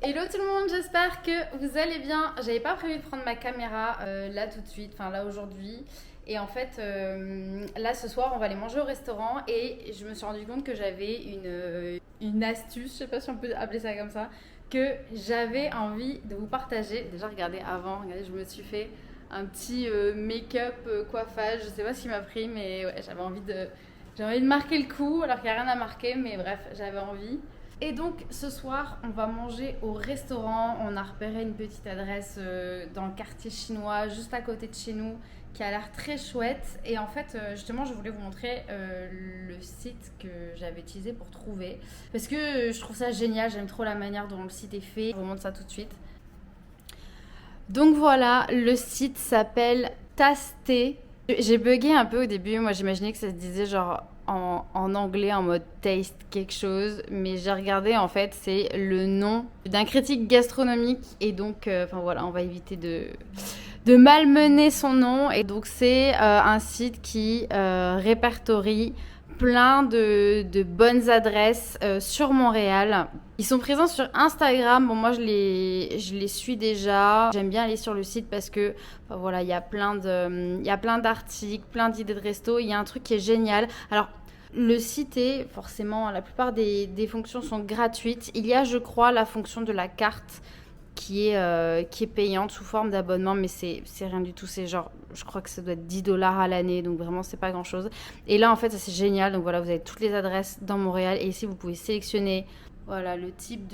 Hello tout le monde, j'espère que vous allez bien. J'avais pas prévu de prendre ma caméra là tout de suite, enfin là aujourd'hui. Et en fait, là ce soir, on va aller manger au restaurant et je me suis rendu compte que j'avais une astuce, je sais pas si on peut appeler ça comme ça, que j'avais envie de vous partager. Déjà, regardez avant, regardez, je me suis fait un petit make-up, coiffage, je sais pas ce qui m'a pris, mais ouais, j'ai envie de marquer le coup, alors qu'il n'y a rien à marquer, mais bref, j'avais envie. Et donc ce soir, on va manger au restaurant. On a repéré une petite adresse dans le quartier chinois, juste à côté de chez nous, qui a l'air très chouette. Et en fait, justement, je voulais vous montrer le site que j'avais utilisé pour trouver. Parce que je trouve ça génial, j'aime trop la manière dont le site est fait. Je vous montre ça tout de suite. Donc voilà, le site s'appelle Tasté. J'ai bugué un peu au début, moi j'imaginais que ça se disait genre en anglais en mode taste quelque chose, mais j'ai regardé en fait c'est le nom d'un critique gastronomique et donc enfin voilà, on va éviter de malmener son nom et donc c'est un site qui répertorie plein de bonnes adresses sur Montréal. Ils sont présents sur Instagram. Bon, moi, je les suis déjà. J'aime bien aller sur le site parce que, enfin, voilà, il y a plein d'articles, plein d'idées de resto. Il y a un truc qui est génial. Alors, le site est forcément, la plupart des fonctions sont gratuites. Il y a, je crois, la fonction de la carte qui est payante sous forme d'abonnement, mais c'est rien du tout. C'est genre, je crois que ça doit être 10 $ à l'année, donc vraiment, c'est pas grand chose. Et là, en fait, ça c'est génial. Donc voilà, vous avez toutes les adresses dans Montréal et ici, vous pouvez sélectionner voilà, le type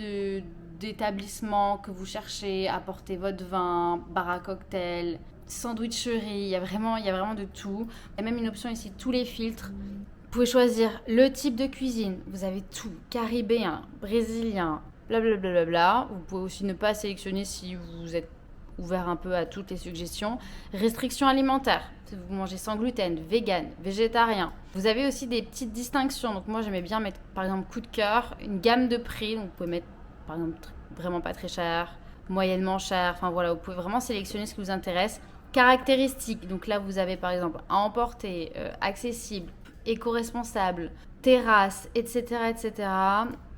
d'établissement que vous cherchez, apporter votre vin, bar à cocktail, sandwicherie, il y a vraiment de tout. Il y a même une option ici, tous les filtres. Vous pouvez choisir le type de cuisine, vous avez tout, caribéen, brésilien, blablabla. Vous pouvez aussi ne pas sélectionner si vous êtes ouvert un peu à toutes les suggestions. Restrictions alimentaires, si vous mangez sans gluten, vegan, végétarien. Vous avez aussi des petites distinctions. Donc moi j'aimais bien mettre par exemple coup de cœur, une gamme de prix. Donc vous pouvez mettre par exemple vraiment pas très cher, moyennement cher. Enfin voilà, vous pouvez vraiment sélectionner ce qui vous intéresse. Caractéristiques, donc là vous avez par exemple à emporter, accessible, éco-responsable, terrasse, etc. etc.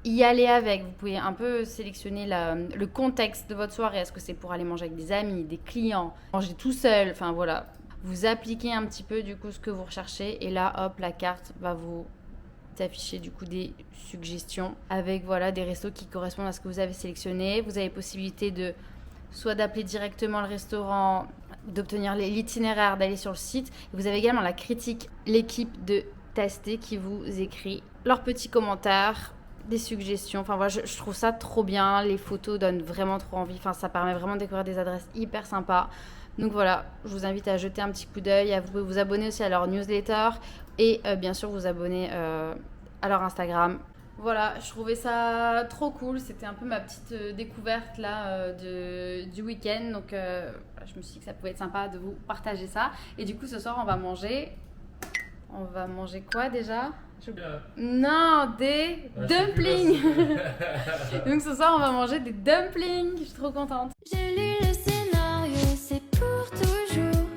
Y aller avec, vous pouvez un peu sélectionner le contexte de votre soirée. Est-ce que c'est pour aller manger avec des amis, des clients, manger tout seul, enfin voilà. Vous appliquez un petit peu du coup ce que vous recherchez et là hop, la carte va vous afficher du coup des suggestions avec voilà des restos qui correspondent à ce que vous avez sélectionné. Vous avez possibilité de soit d'appeler directement le restaurant, d'obtenir l'itinéraire, d'aller sur le site. Vous avez également la critique, l'équipe de Tasté qui vous écrit leurs petits commentaires, des suggestions. Enfin voilà, je trouve ça trop bien. Les photos donnent vraiment trop envie. Enfin, ça permet vraiment de découvrir des adresses hyper sympas. Donc voilà, je vous invite à jeter un petit coup d'œil. Vous pouvez vous abonner aussi à leur newsletter et bien sûr vous abonner à leur Instagram. Voilà, je trouvais ça trop cool. C'était un peu ma petite découverte là du week-end. Donc je me suis dit que ça pouvait être sympa de vous partager ça. Et du coup, ce soir, on va manger. On va manger quoi déjà? Non, des dumplings. Donc ce soir, on va manger des dumplings. Je suis trop contente. J'ai lu le scénario, c'est pour toujours.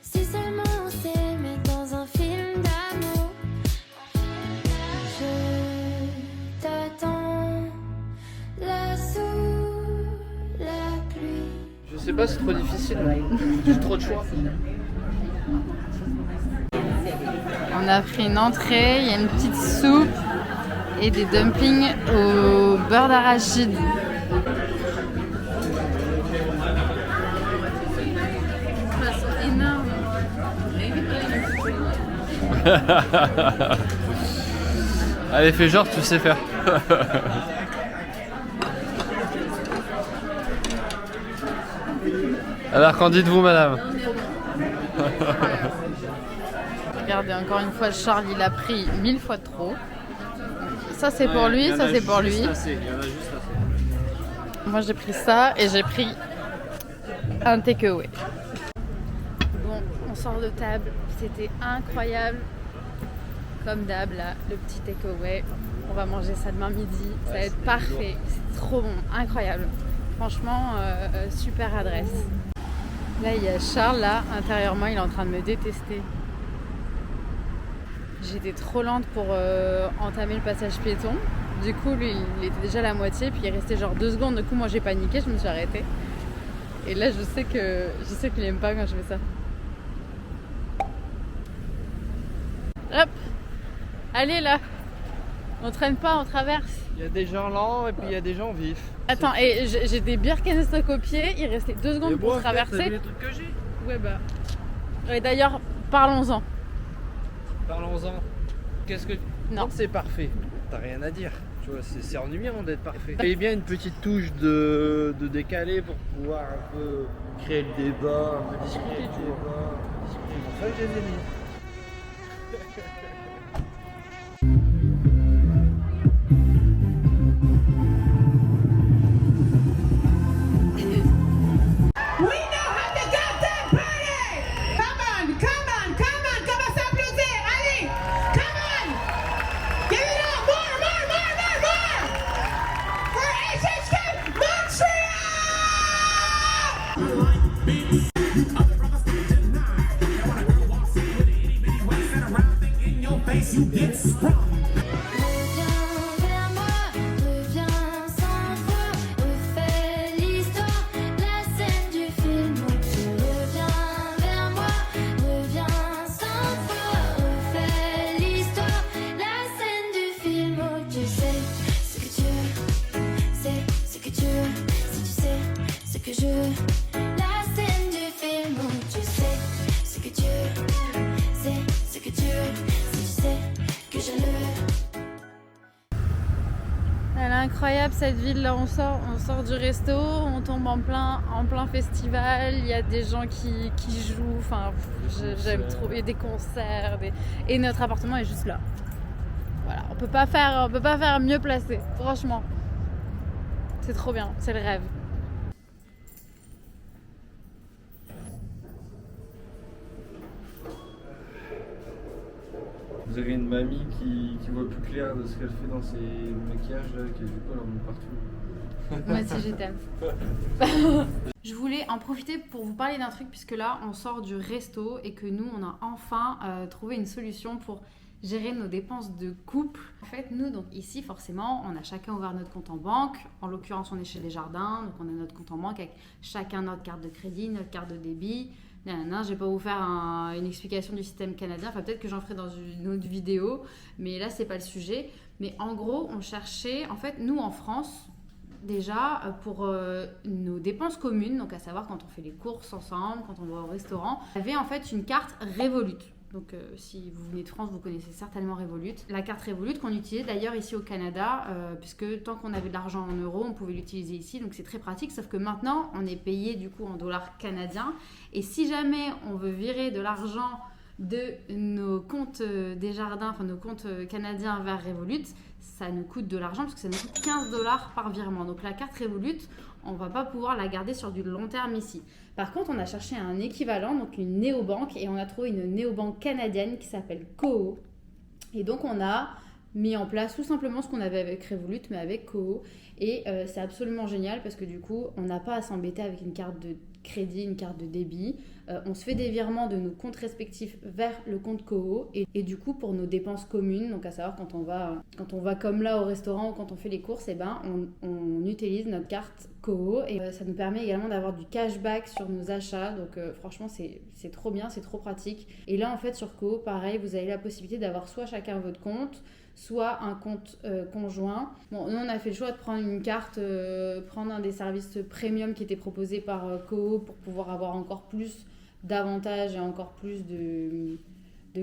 Si seulement on s'aimait dans un film d'amour. Je t'attends là sous la pluie. Je sais pas, c'est trop difficile. J'ai trop de choix. On a pris une entrée, il y a une petite soupe et des dumplings au beurre d'arachide. Elles sont énormes. Allez, fais genre, tu sais faire. Alors, qu'en dites-vous, madame? Regardez, encore une fois, Charles, il a pris 1000 fois trop. Ça, c'est pour lui, ça, c'est pour lui. Moi, j'ai pris ça et j'ai pris un takeaway. Bon, on sort de table. C'était incroyable. Comme d'hab, là, le petit takeaway. On va manger ça demain midi. Ça va être parfait. C'est trop bon, incroyable. Franchement, super adresse. Là, il y a Charles, là, intérieurement, il est en train de me détester. J'étais trop lente pour entamer le passage piéton. Du coup, lui, il était déjà à la moitié, puis il est resté genre 2 secondes. Du coup, moi, j'ai paniqué, je me suis arrêtée. Et là, je sais qu'il aime pas quand je fais ça. Hop, allez là. On traîne pas, on traverse. Il y a des gens lents et puis il y a des gens vifs. Attends, et j'ai des Birkenstock au pied. Il restait 2 secondes pour traverser. T'as vu les trucs que j'ai? Ouais bah. Et d'ailleurs, parlons-en. Parlons-en. Qu'est-ce que... Non. Quand c'est parfait, t'as rien à dire. Tu vois, c'est ennuyant d'être parfait. Et bien une petite touche de décalé pour pouvoir un peu créer le débat, un peu discuter, tu vois. C'est pour ça que je les ai mis. Reviens vers moi, reviens sans foi, refais l'histoire, la scène du film où tu reviens vers moi, reviens sans foi, refais l'histoire, la scène du film où tu sais ce que tu veux, c'est ce que tu veux, si tu sais ce que je veux, la scène du film où tu sais ce que tu veux, c'est ce que tu veux, si tu sais que je le veux. Elle est incroyable cette ville là, on sort du resto, on tombe en plein festival, il y a des gens qui jouent, enfin j'aime trop, il y a des concerts, et notre appartement est juste là. Voilà, on peut pas faire mieux placé, franchement. C'est trop bien, c'est le rêve. Vous avez une mamie qui voit plus clair de ce qu'elle fait dans ses maquillages là, qui a du poil partout. Moi aussi je t'aime. Je voulais en profiter pour vous parler d'un truc puisque là on sort du resto et que nous on a enfin trouvé une solution pour gérer nos dépenses de couple. En fait nous donc ici forcément on a chacun ouvert notre compte en banque. En l'occurrence on est chez Desjardins donc on a notre compte en banque avec chacun notre carte de crédit, notre carte de débit. Je vais pas vous faire une explication du système canadien, enfin peut-être que j'en ferai dans une autre vidéo, mais là c'est pas le sujet. Mais en gros on cherchait, en fait nous en France, déjà pour nos dépenses communes, donc à savoir quand on fait les courses ensemble, quand on va au restaurant, on avait en fait une carte Revolut. Donc si vous venez de France, vous connaissez certainement Revolut. La carte Revolut qu'on utilisait d'ailleurs ici au Canada, puisque tant qu'on avait de l'argent en euros, on pouvait l'utiliser ici, donc c'est très pratique, sauf que maintenant on est payé du coup en dollars canadiens. Et si jamais on veut virer de l'argent de nos comptes Desjardins, enfin nos comptes canadiens vers Revolut, ça nous coûte de l'argent parce que ça nous coûte 15 $ par virement. Donc la carte Revolut, on va pas pouvoir la garder sur du long terme ici. Par contre, on a cherché un équivalent, donc une néobanque, et on a trouvé une néobanque canadienne qui s'appelle Koho. Et donc on a mis en place tout simplement ce qu'on avait avec Revolut, mais avec Koho. Et c'est absolument génial parce que du coup, on n'a pas à s'embêter avec une carte de crédit, une carte de débit. On se fait des virements de nos comptes respectifs vers le compte Koho. Et du coup, pour nos dépenses communes, donc à savoir quand on va comme là au restaurant ou quand on fait les courses, eh ben, on utilise notre carte Koho. Et ça nous permet également d'avoir du cashback sur nos achats. Donc franchement, c'est trop bien, c'est trop pratique. Et là, en fait, sur Koho, pareil, vous avez la possibilité d'avoir soit chacun votre compte, soit un compte conjoint. Bon, nous on a fait le choix de prendre une carte, prendre un des services premium qui était proposé par Koho pour pouvoir avoir encore plus d'avantages et encore plus de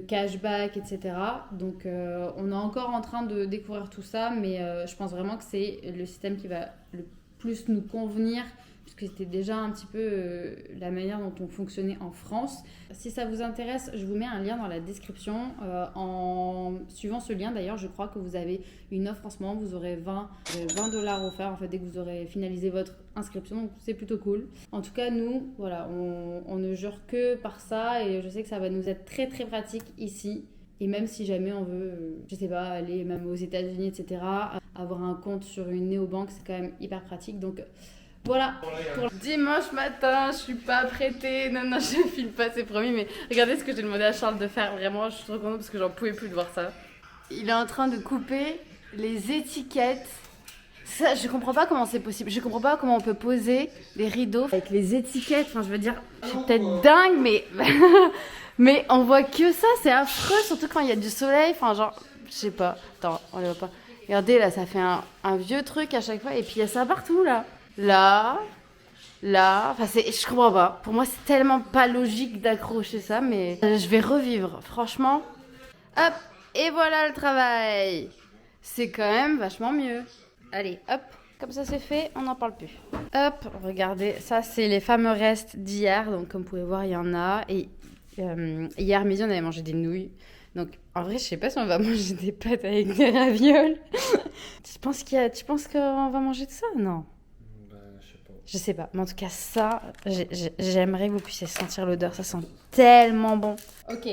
cashback, etc. Donc on est encore en train de découvrir tout ça, mais je pense vraiment que c'est le système qui va le plus nous convenir, puisque c'était déjà un petit peu la manière dont on fonctionnait en France. Si ça vous intéresse, je vous mets un lien dans la description. En suivant ce lien, d'ailleurs, je crois que vous avez une offre en ce moment. Vous aurez 20 $ offerts en fait, dès que vous aurez finalisé votre inscription. Donc, c'est plutôt cool. En tout cas, nous, voilà, on ne jure que par ça. Et je sais que ça va nous être très, très pratique ici. Et même si jamais on veut, je sais pas, aller même aux États-Unis, etc., avoir un compte sur une néobanque, c'est quand même hyper pratique. Donc, voilà, pour dimanche matin, je suis pas prêtée. Non, je filme pas, c'est promis. Mais regardez ce que j'ai demandé à Charles de faire. Vraiment, je suis trop contente parce que j'en pouvais plus de voir ça. Il est en train de couper les étiquettes. Ça, je comprends pas comment c'est possible. Je comprends pas comment on peut poser des rideaux avec les étiquettes. Enfin, je veux dire, je suis peut-être dingue, mais mais on voit que ça. C'est affreux, surtout quand il y a du soleil. Enfin, genre, je sais pas. Attends, on le voit pas. Regardez, là, ça fait un vieux truc à chaque fois. Et puis, il y a ça partout, là. Là. Enfin, je comprends pas. Pour moi, c'est tellement pas logique d'accrocher ça, mais je vais revivre. Franchement. Hop. Et voilà le travail. C'est quand même vachement mieux. Allez, hop. Comme ça, c'est fait. On n'en parle plus. Hop. Regardez. Ça, c'est les fameux restes d'hier. Donc, comme vous pouvez voir, il y en a. Et hier midi, on avait mangé des nouilles. Donc, en vrai, je sais pas si on va manger des pâtes avec des ravioles. Tu penses qu'on va manger de ça? Non. Bah, je sais pas. Je sais pas. Mais en tout cas, ça, j'aimerais que vous puissiez sentir l'odeur. Ça sent tellement bon. Ok.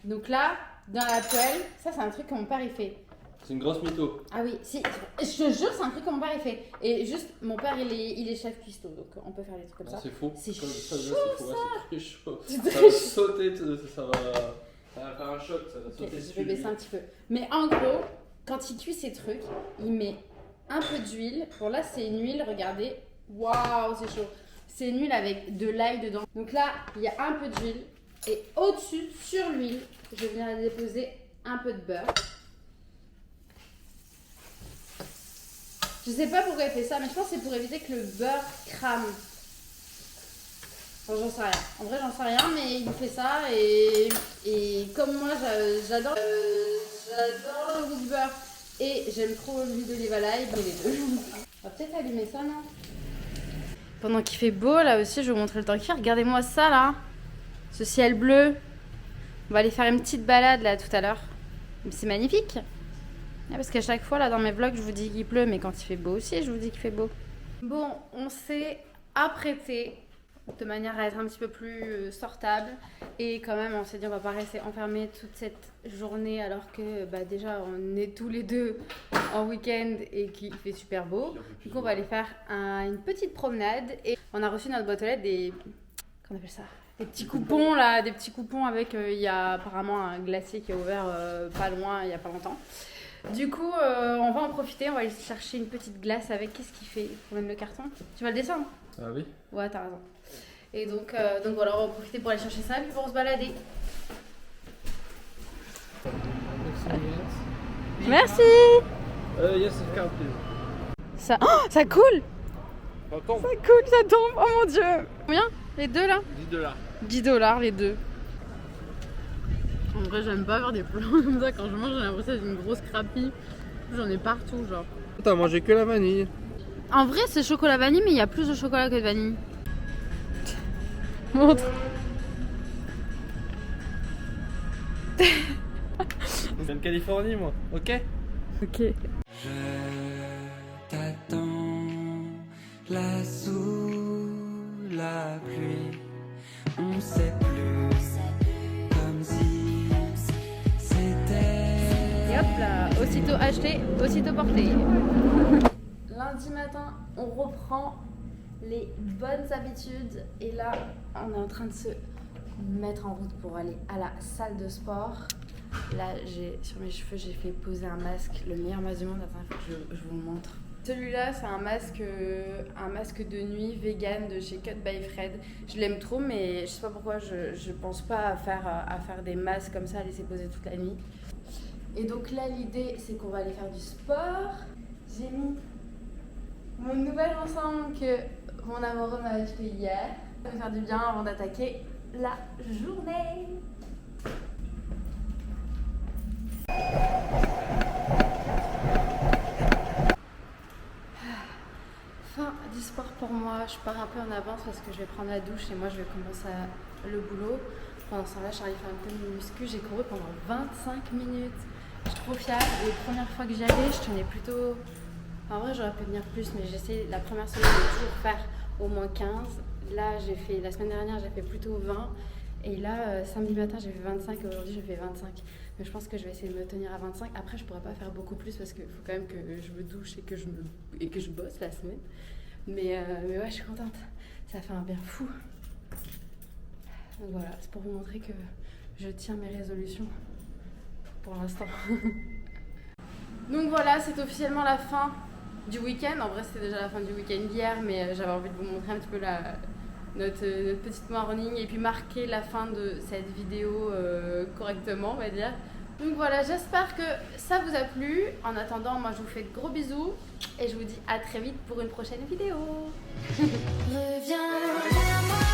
Donc là, dans la poêle, ça, c'est un truc que mon père, il fait. C'est une grosse mytho. Ah oui, si. Je te jure, c'est un truc que mon père, il fait. Et juste, mon père, il est chef cuistot. Donc, on peut faire des trucs comme ça. C'est faux. C'est Comme chaud, déjà, c'est faux. Ouais, c'est très chaud. C'est Ça très va chaud. sauter, ça va faire un choc, ça va Ok, sauter je dessus. vais baisser un petit peu. Mais en gros, quand il cuit ses trucs, il met un peu d'huile. Bon, là, c'est une huile, regardez. Waouh, c'est chaud. C'est une huile avec de l'ail dedans. Donc là, il y a un peu d'huile. Et au-dessus, sur l'huile, je vais venir déposer un peu de beurre. Je sais pas pourquoi il fait ça, mais je pense que c'est pour éviter que le beurre crame. Enfin, j'en sais rien. En vrai, j'en sais rien, mais il fait ça. Et comme moi, j'adore le goût du beurre et j'aime trop l'huile d'olive à l'ail, ben, les deux. On va peut-être allumer ça, non? Pendant qu'il fait beau, là aussi, je vais vous montrer le temps qu'il fait. Regardez-moi ça, là. Ce ciel bleu. On va aller faire une petite balade, là, tout à l'heure. C'est magnifique. Ah, parce qu'à chaque fois, là, dans mes vlogs, je vous dis qu'il pleut, mais quand il fait beau aussi, je vous dis qu'il fait beau. Bon, on s'est apprêté de manière à être un petit peu plus sortable. Et quand même, on s'est dit, on va pas rester enfermés toute cette journée alors que bah, déjà, on est tous les deux en week-end et qu'il fait super beau. Du coup, on va aller faire une petite promenade. Et on a reçu notre boîte aux lettres des... Comment on appelle ça? Des petits coupons, là, des petits coupons avec... Il y a apparemment un glacier qui est ouvert pas loin, il y a pas longtemps. Du coup, on va en profiter, on va aller chercher une petite glace avec. Qu'est-ce qu'il fait? Il faut même le carton. Tu vas le descendre? Ah oui? Ouais, t'as raison. Et donc voilà, on va en profiter pour aller chercher ça, puis pour se balader. Merci. Yes, it's card, please. Ça, oh, ça coule. Ça tombe. Ça coule, ça tombe. Oh mon dieu. Combien? Les deux là? 10 $. $10 les deux. En vrai, j'aime pas faire des plans comme ça. Quand je mange, j'ai l'impression d'une grosse crapie. J'en ai partout, genre. T'as mangé que la vanille. En vrai, c'est chocolat vanille, mais il y a plus de chocolat que de vanille. Montre. Je viens de Californie, moi. Ok? Ok. Je t'attends là sous la pluie. On sait plus comme si c'était. Et hop là, aussitôt acheté, aussitôt porté. Lundi matin, on reprend les bonnes habitudes. Et là, on est en train de se mettre en route pour aller à la salle de sport. Là, sur mes cheveux, j'ai fait poser un masque, le meilleur masque du monde. Attends, je vous le montre. Celui-là, c'est un masque de nuit vegan de chez Cut by Fred. Je l'aime trop, mais je sais pas pourquoi je pense pas à faire des masques comme ça, à laisser poser toute la nuit. Et donc là, l'idée, c'est qu'on va aller faire du sport. J'ai mis mon nouvel ensemble que mon amoureux m'a acheté hier. Ça va faire du bien avant d'attaquer la journée. Fin du sport pour moi. Je pars un peu en avance parce que je vais prendre la douche et moi je vais commencer le boulot. Pendant ce temps-là, je suis arrivée à faire un peu de muscu. J'ai couru pendant 25 minutes. Je suis trop fière. Les premières fois que j'y allais, je tenais plutôt... En vrai, j'aurais pu tenir plus, mais j'essaie la première semaine de toujours faire au moins 15. Là, la semaine dernière, j'ai fait plutôt 20. Et là, samedi matin, j'ai fait 25. Aujourd'hui, je fais 25. Mais je pense que je vais essayer de me tenir à 25. Après, je pourrais pas faire beaucoup plus parce qu'il faut quand même que je me douche et que je bosse la semaine. Mais ouais, je suis contente. Ça fait un bien fou. Donc voilà, c'est pour vous montrer que je tiens mes résolutions pour l'instant. Donc voilà, c'est officiellement la fin du week-end. En vrai, c'était déjà la fin du week-end hier, mais j'avais envie de vous montrer un petit peu notre petite morning et puis marquer la fin de cette vidéo correctement, on va dire. Donc voilà, j'espère que ça vous a plu. En attendant, moi je vous fais de gros bisous et je vous dis à très vite pour une prochaine vidéo. Reviens vers moi.